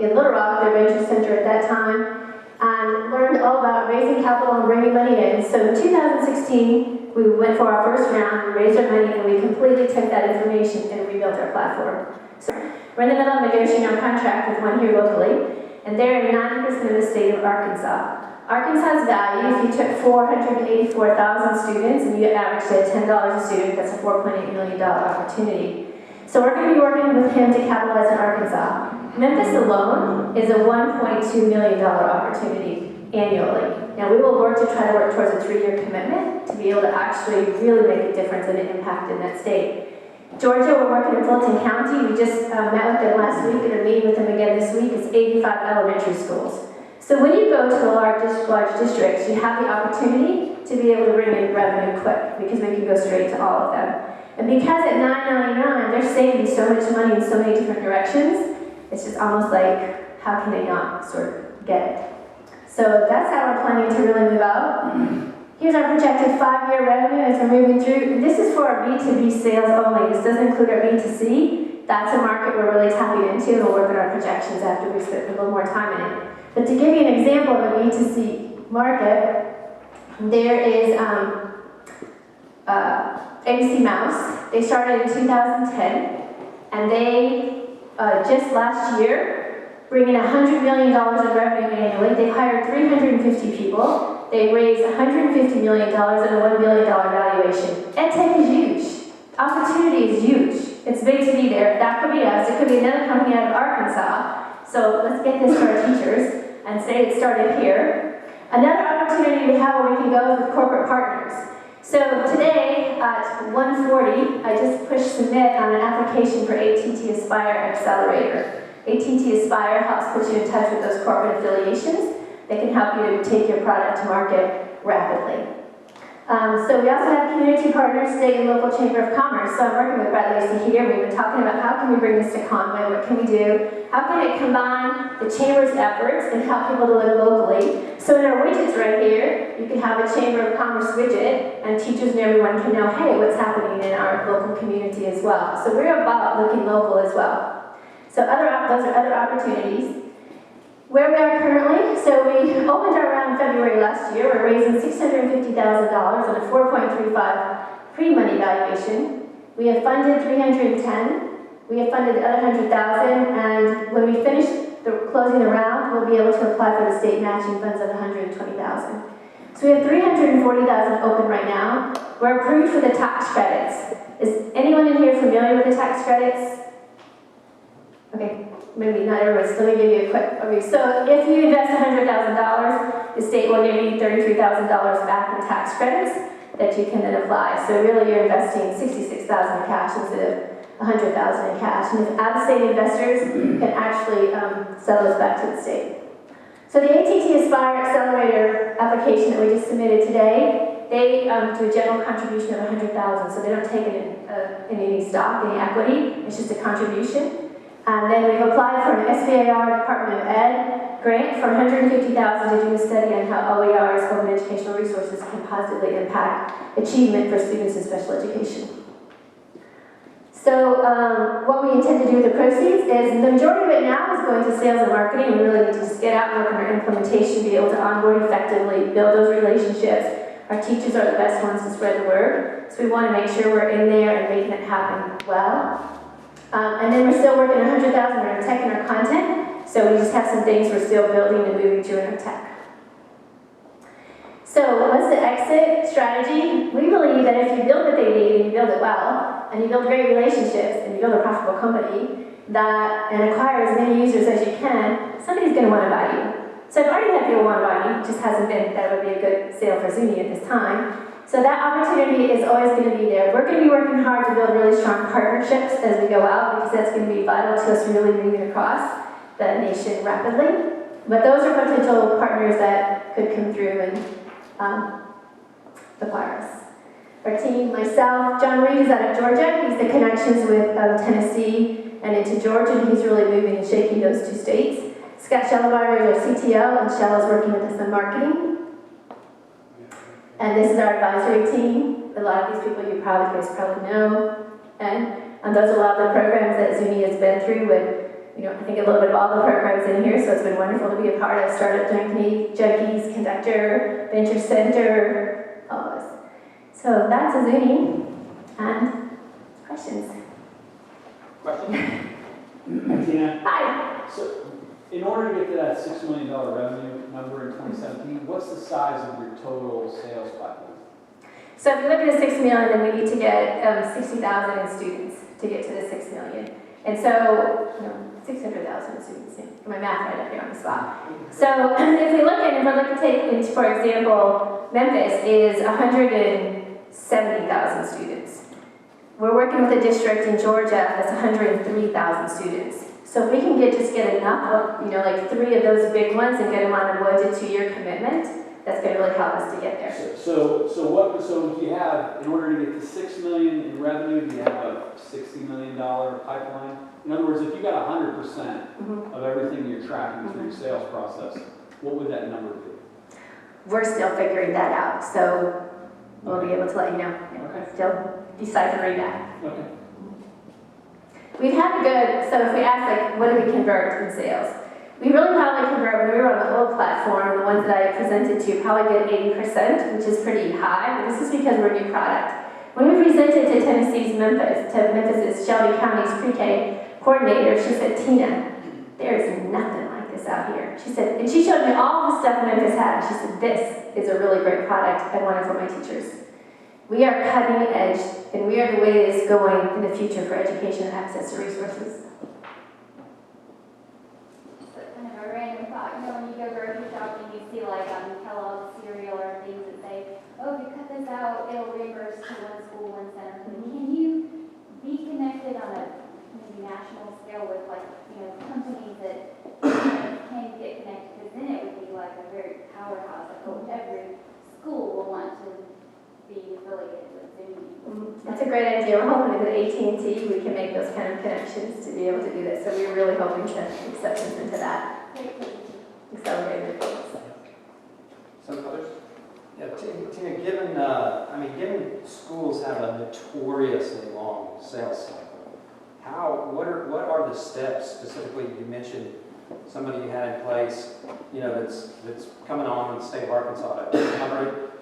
in Little Rock, their venture center at that time, and learned all about raising capital and bringing money in. So in 2016, we went for our first round, we raised our money, and we completely took that information and rebuilt our platform. So we're in the middle of negotiating our contract with one here locally, and they're in 90% of the state of Arkansas. Arkansas's value, if you took 484,000 students and you averaged at $10 a student, that's a $4.8 million opportunity. So we're going to be working with him to capitalize in Arkansas. Memphis alone is a $1.2 million opportunity annually. Now we will work to try to work towards a 3-year commitment to be able to actually really make a difference and an impact in that state. Georgia, we're working in Fulton County. We just met with them last week and are meeting with them again this week. It's 85 elementary schools. So when you go to the large districts, you have the opportunity to be able to bring in revenue quick because we can go straight to all of them. And because at $9.99, they're saving so much money in so many different directions, it's just almost like, how can they not sort of get it? So that's how we're planning to really move out. Here's our projected 5-year revenue as we're moving through. This is for our B2B sales only. This doesn't include our B2C. That's a market we're really tapping into, and we'll work on our projections after we spend a little more time in it. But to give you an example of a B2C market, there is ABC Mouse. They started in 2010, and they just last year bring in $100 million in revenue annually. They hired 350 people. They raised $150 million and a $1 billion valuation. EdTech is huge. Opportunity is huge. It's big to be there. That could be us. It could be another company out of Arkansas. So let's get this to our teachers and say it started here. Another opportunity we have where we can go is with corporate partners. So today at 1:40, I just pushed submit on an application for AT&T Aspire Accelerator. AT&T Aspire helps put you in touch with those corporate affiliations. They can help you to take your product to market rapidly. So we also have community partners, state and local chamber of commerce. So I'm working with Brett Lacey here. We've been talking about how can we bring this to Conway, what can we do? How can it combine the chamber's efforts and help people to live locally? So in our widgets right here, you can have a chamber of commerce widget, and teachers and everyone can know, hey, what's happening in our local community as well. So we're about looking local as well. So those are other opportunities. Where we are currently, so we opened our round in February last year. We're raising $650,000 on a 4.35 pre-money valuation. We have funded 310. We have funded the other 100,000, and when we finish closing the round, we'll be able to apply for the state matching funds of 120,000. So we have 340,000 open right now. We're approved for the tax credits. Is anyone in here familiar with the tax credits? Okay. Maybe not everybody, so let me give you a quick overview. So if you invest $100,000, the state will give you $33,000 back in tax credits that you can then apply. So really you're investing $66,000 in cash instead of $100,000 in cash. And if out-of-state investors can actually sell those back to the state. So the AT&T Aspire Accelerator application that we just submitted today, they do a general contribution of $100,000. So they don't take it in any stock, any equity. It's just a contribution. And then we've applied for an SBIR Department of Ed grant for $150,000 to do a study on how OERs, open educational resources, can positively impact achievement for students in special education. So what we intend to do with the proceeds is the majority of it now is going to sales and marketing. We really need to just get out and work on our implementation, be able to onboard effectively, build those relationships. Our teachers are the best ones to spread the word. So we want to make sure we're in there and making it happen well. And then we're still working on 100,000 on our tech and our content. So we just have some things we're still building and moving to in our tech. So what's the exit strategy? We believe that if you build what they need and you build it well, and you build great relationships and you build a profitable company and acquire as many users as you can, somebody's going to want to buy you. So I've already had people want to buy me, it just hasn't been that it would be a good sale for Zuni at this time. So that opportunity is always going to be there. We're going to be working hard to build really strong partnerships as we go out, because that's going to be vital to us really moving across the nation rapidly. But those are potential partners that could come through and acquire us. Our team, myself, John Reed is out of Georgia. He's the connections with Tennessee and into Georgia, and he's really moving and shaking those two states. Scott Schellemeyer is our CTO, and Shell is working with us on marketing. And this is our advisory team. A lot of these people you guys probably know. And those are a lot of the programs that Zuni has been through with, I think a little bit of all the programs in here, so it's been wonderful to be a part of Startup Junkies, Conductor, Venture Center, all those. So that's a Zuni. And questions? Question? Tina? Hi. So, in order to get to that $6 million revenue number in 2017, what's the size of your total sales pipeline? So if you look at the 6 million, then we need to get 60,000 in students to get to the 6 million. And so, 600,000 students. Get my math right up here on the spot. So if we look at, for example, Memphis is 170,000 students. We're working with a district in Georgia that's 103,000 students. So if we can just get enough of, like 3 of those big ones and get them on a 1 to 2 year commitment, that's going to really help us to get there. So if you have, in order to get to 6 million in revenue, do you have a $60 million pipeline? In other words, if you got 100% of everything you're tracking through your sales process, what would that number be? We're still figuring that out, so we'll be able to let you know. Okay. Still deciphering that. Okay. We've had a good, so if we ask like, what do we convert in sales? We really probably convert, when we were on the old platform, the ones that I presented to, probably get 80%, which is pretty high. This is because we're a new product. When we presented to Memphis's Shelby County's pre-K coordinator, she said, Tina, there is nothing like this out here. She said, and she showed me all the stuff Memphis had. She said, this is a really great product. I want it for my teachers. We are cutting edge, and we are the way it is going in the future for education and access to resources. Kind of a random thought, when you go grocery shopping, you see like Kellogg's cereal or things that say, oh, if you cut this out, it'll reimburse to one school, one center. Can you be connected on a maybe national scale with like, companies that can get connected? Because then it would be like a very powerhouse. Like, oh, every school will want to be affiliated with Zoom. That's a great idea. We're hoping that with AT&T we can make those kind of connections to be able to do this. So we're really hoping to accept us into that. Accelerated. Some others? Yeah, Tina, given schools have a notoriously long sales cycle, what are the steps specifically? You mentioned somebody you had in place, that's coming on in the state of Arkansas.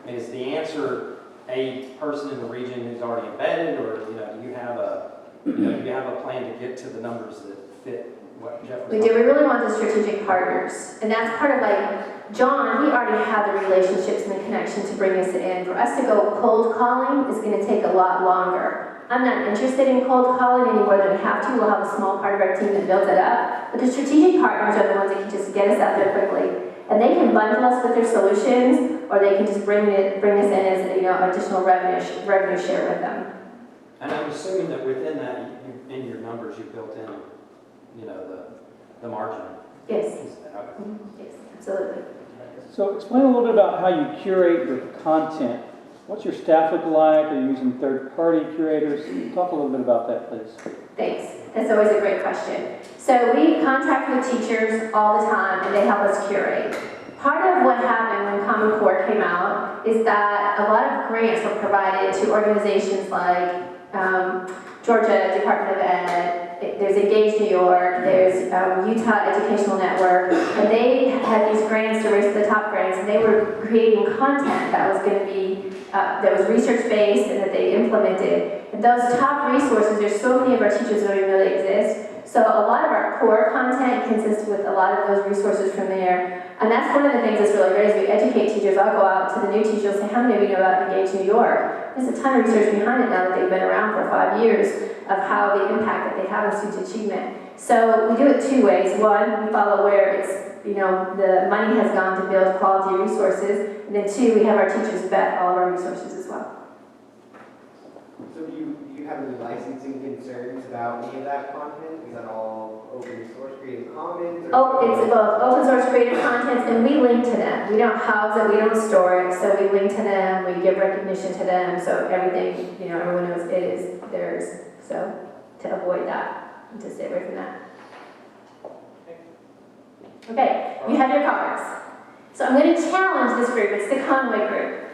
Is the answer a person in the region who's already embedded, or do you have a plan to get to the numbers that fit what Jeff was We do. We really want the strategic partners, and that's part of like John. He already had the relationships and the connection to bring us in. For us to go cold calling is going to take a lot longer. I'm not interested in cold calling any more than we have to. We'll have a small part of our team that builds it up, but the strategic partners are the ones that can just get us out there quickly. And they can bundle us with their solutions, or they can just bring us in as additional revenue share with them. And I'm assuming that within that, in your numbers, you built in, the margin. Yes. Yes, absolutely. So explain a little bit about how you curate your content. What's your staff look like? Are you using third-party curators? Talk a little bit about that, please. Thanks. That's always a great question. So we contract with teachers all the time, and they help us curate. Part of what happened when Common Core came out is that a lot of grants were provided to organizations like Georgia Department of Ed, there's Engage New York, there's Utah Educational Network, and they had these grants to raise to the top grants, and they were creating content that was going to be, that was research-based and that they implemented. And those top resources, there's so many of our teachers that don't even know they exist. So a lot of our core content consists with a lot of those resources from there. And that's one of the things that's really great is we educate teachers. I'll go out to the new teachers and say, how many of you know about Engage New York? There's a ton of research behind it now that they've been around for 5 years of how the impact that they have on student achievement. So we do it two ways. One, we follow where it's, the money has gone to build quality resources. And then two, we have our teachers vet all of our resources as well. So do you have any licensing concerns about any of that content? Is that all open source Creative Commons? Oh, it's both open source creative contents, and we link to them. We don't house it, we don't store it, so we link to them, we give recognition to them, so everything, everyone knows it is theirs. So to avoid that, and to stay away from that. Okay, you have your cards. So I'm going to challenge this group. It's the Conway group.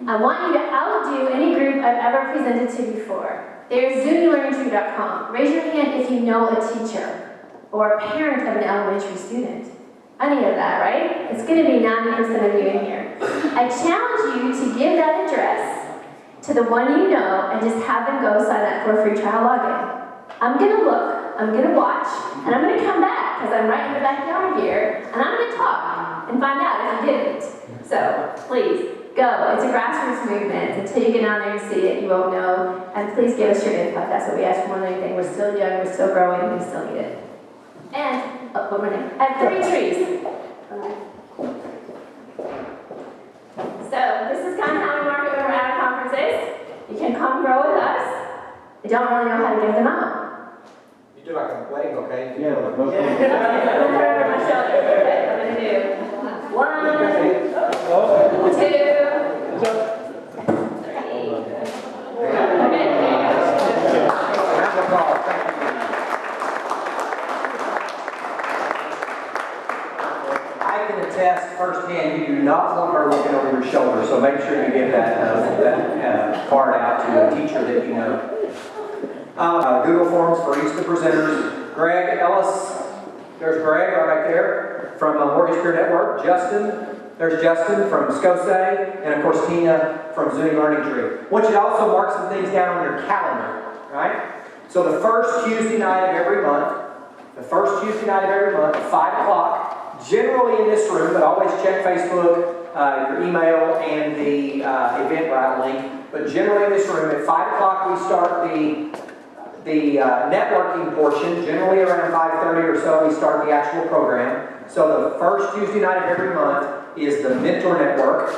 I want you to outdo any group I've ever presented to before. There's ZuniLearningTree.com. Raise your hand if you know a teacher or a parent of an elementary student. Any of that, right? It's going to be 90% of you in here. I challenge you to give that address to the one you know and just have them go sign up for a free trial login. I'm going to look, I'm going to watch, and I'm going to come back because I'm right in the backyard here, and I'm going to talk and find out if you didn't. So please, go. It's a grassroots movement. Until you get out there and see it, you won't know. And please give us your input. That's what we ask for more than anything. We're still young, we're still growing, and we still need it. And, one more thing. I have 3 trees. So this is kind of how we market when we're at conferences. You can come grow with us. I don't really know how to give them out. You do like a wedding, okay? Yeah, I'm going to throw it over my shoulder. Okay, I'm going to do 1, Round of applause. Thank you. I can attest firsthand, you do not want her looking over your shoulder, so make sure you give that card out to a teacher that you know. Google Forms for each of the presenters. Greg Ellis, there's Greg right there from Mortgage Peer Network. Justin, there's Justin from SCOSE, and of course Tina from Zuni Learning Tree. I want you to also mark some things down on your calendar, right? So the first Tuesday night of every month, 5 o'clock, generally in this room, but always check Facebook, your email, and the Eventbrite link. But generally in this room, at 5 o'clock we start the networking portion. Generally around 5:30 or so we start the actual program. So the first Tuesday night of every month is the Mentor Network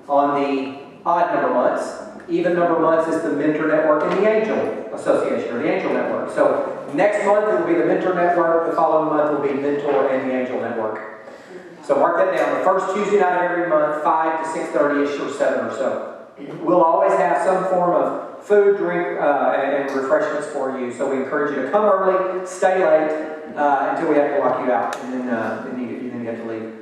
on the odd number months. Even number months is the Mentor Network and the Angel Association, or the Angel Network. So next month it will be the Mentor Network, the following month will be Mentor and the Angel Network. So mark that down, the first Tuesday night of every month, 5 to 6:30ish or 7 or so. We'll always have some form of food, drink, and refreshments for you. So we encourage you to come early, stay late, until we have to lock you out, and then you have to leave.